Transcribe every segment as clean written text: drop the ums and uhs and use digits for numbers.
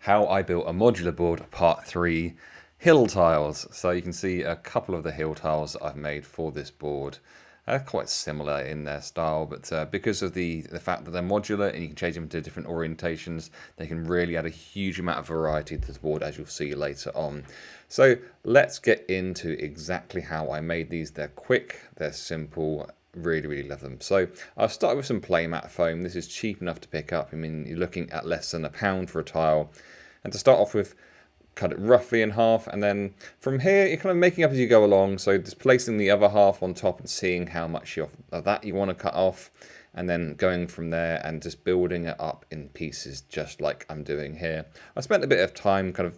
How I built a modular board, part 3, hill tiles. So you can see a couple of the hill tiles that I've made for this board. Quite similar in their style, but because of the fact that they're modular and you can change them to different orientations, they can really add a huge amount of variety to the board, as you'll see later on. So let's get into exactly how I made these. They're quick, they're simple, really love them. So I'll start with some playmat foam. This is cheap enough to pick up. I mean, you're looking at less than £1 for a tile. And to start off with, cut it roughly in half, and then from here you're kind of making up as you go along, so just placing the other half on top and seeing how much of that you want to cut off, and then going from there and just building it up in pieces just like I'm doing here. I spent a bit of time kind of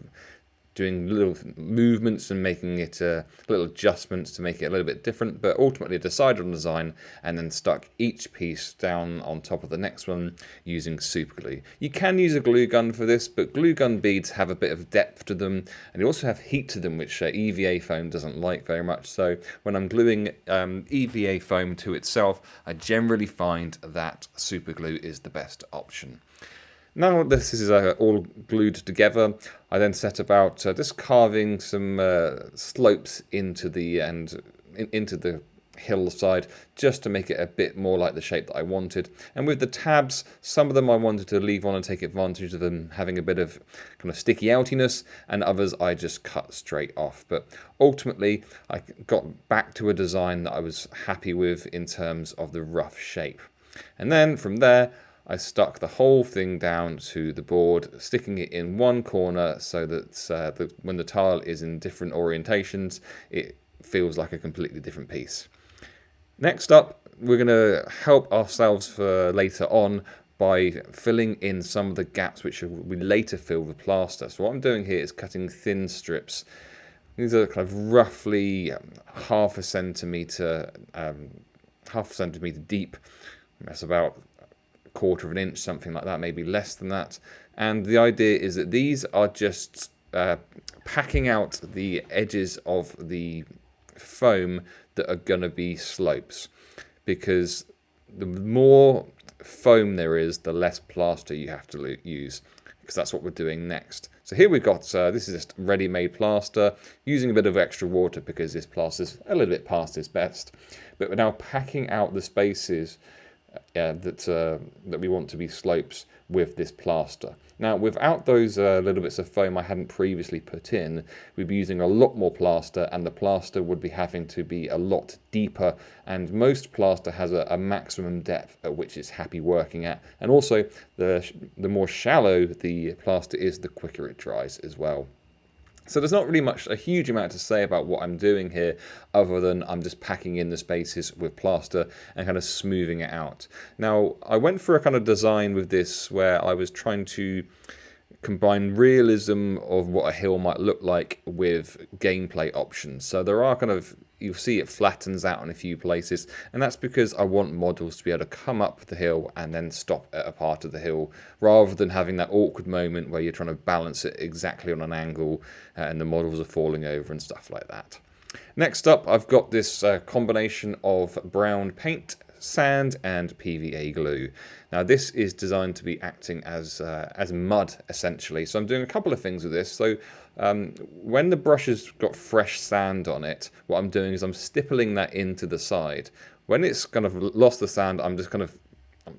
doing little movements and making it little adjustments to make it a little bit different, but ultimately decided on design and then stuck each piece down on top of the next one using super glue. You can use a glue gun for this, but glue gun beads have a bit of depth to them, and they also have heat to them, which EVA foam doesn't like very much. So when I'm gluing EVA foam to itself, I generally find that super glue is the best option. Now this is all glued together, I then set about just carving some slopes into the hillside, just to make it a bit more like the shape that I wanted. And with the tabs, some of them I wanted to leave on and take advantage of them having a bit of kind of sticky outiness, and others I just cut straight off. But ultimately I got back to a design that I was happy with in terms of the rough shape. And then from there I stuck the whole thing down to the board, sticking it in one corner so that when the tile is in different orientations, it feels like a completely different piece. Next up, we're going to help ourselves for later on by filling in some of the gaps which we later fill with plaster. So what I'm doing here is cutting thin strips. These are kind of roughly half a centimetre deep. That's about quarter of an inch, something like that, maybe less than that. And the idea is that these are just packing out the edges of the foam that are going to be slopes, because the more foam there is, the less plaster you have to use, because that's what we're doing next. So here we've got, this is just ready-made plaster, using a bit of extra water because this plaster is a little bit past its best. But we're now packing out the spaces that we want to be slopes with this plaster. Now, without those little bits of foam I hadn't previously put in, we'd be using a lot more plaster, and the plaster would be having to be a lot deeper, and most plaster has a maximum depth at which it's happy working at, and also the more shallow the plaster is, the quicker it dries as well. So there's not really a huge amount to say about what I'm doing here, other than I'm just packing in the spaces with plaster and kind of smoothing it out. Now, I went for a kind of design with this where I was trying to combine realism of what a hill might look like with gameplay options. So there are kind of, you'll see it flattens out in a few places, and that's because I want models to be able to come up the hill and then stop at a part of the hill, rather than having that awkward moment where you're trying to balance it exactly on an angle and the models are falling over and stuff like that. Next up, I've got this combination of brown paint, sand and PVA glue. Now this is designed to be acting as mud, essentially. So I'm doing a couple of things with this. So when the brush has got fresh sand on it, what I'm doing is I'm stippling that into the side. When it's kind of lost the sand, I'm just kind of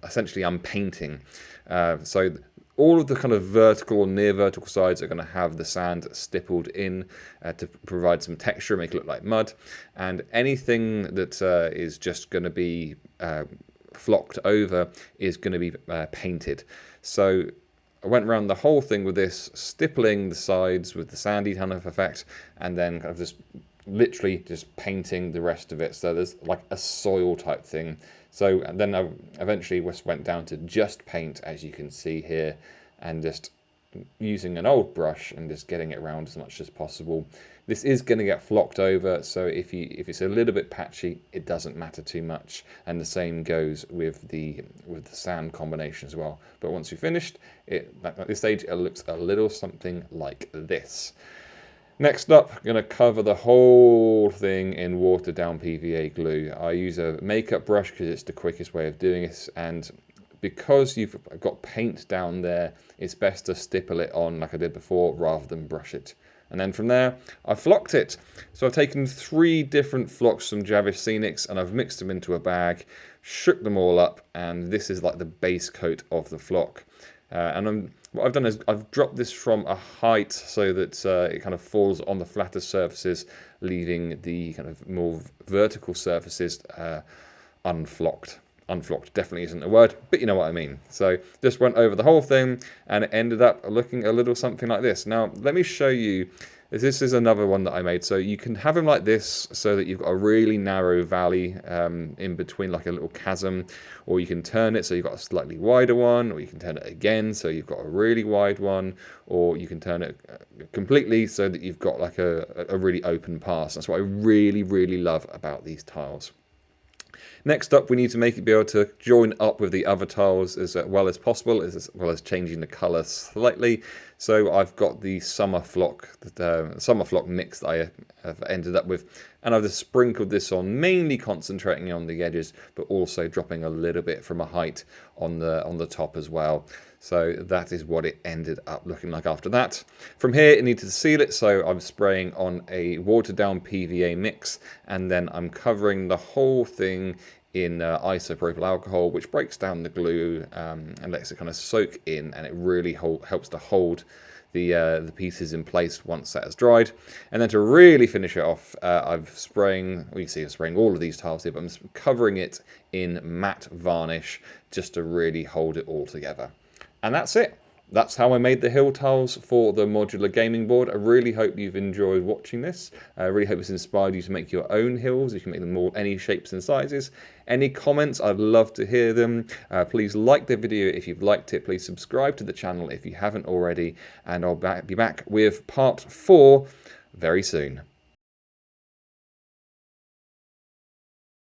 essentially I'm painting. So all of the kind of vertical or near vertical sides are going to have the sand stippled in to provide some texture, make it look like mud. And anything that is just going to be flocked over is going to be painted. So I went around the whole thing with this, stippling the sides with the sandy kind of effect, and then kind of just literally just painting the rest of it. So there's like a soil type thing. So and then I eventually just went down to just paint, as you can see here, and just using an old brush and just getting it around as much as possible. This is going to get flocked over, so if it's a little bit patchy, it doesn't matter too much, and the same goes with the sand combination as well. But once you've finished it, at this stage, it looks a little something like this. Next up, I'm going to cover the whole thing in watered down PVA glue. I use a makeup brush because it's the quickest way of doing this, and because you've got paint down there, it's best to stipple it on like I did before rather than brush it. And then from there, I flocked it. So I've taken 3 different flocks from Javis Scenics and I've mixed them into a bag, shook them all up, and this is like the base coat of the flock. What I've done is I've dropped this from a height so that it kind of falls on the flatter surfaces, leaving the kind of more vertical surfaces unflocked. Unflocked definitely isn't a word, but you know what I mean. So just went over the whole thing and it ended up looking a little something like this. Now, let me show you. This is another one that I made. So you can have them like this so that you've got a really narrow valley in between, like a little chasm, or you can turn it so you've got a slightly wider one, or you can turn it again so you've got a really wide one, or you can turn it completely so that you've got like a really open pass. That's what I really, really love about these tiles. Next up, we need to make it be able to join up with the other tiles as well as possible, as well as changing the colour slightly. So I've got the summer flock mix that I have ended up with, and I've just sprinkled this on, mainly concentrating on the edges, but also dropping a little bit from a height on the top as well. So that is what it ended up looking like after that. From here, it needed to seal it, so I'm spraying on a watered down PVA mix, and then I'm covering the whole thing in isopropyl alcohol, which breaks down the glue and lets it kind of soak in, and it really helps to hold the pieces in place once that has dried. And then to really finish it off, I'm spraying, well, you can see I'm spraying all of these tiles here, but I'm covering it in matte varnish just to really hold it all together. And that's it. That's how I made the hill tiles for the modular gaming board. I really hope you've enjoyed watching this. I really hope it's inspired you to make your own hills. You can make them all any shapes and sizes. Any comments, I'd love to hear them. Please like the video if you've liked it. Please subscribe to the channel if you haven't already. And I'll be back with part 4 very soon.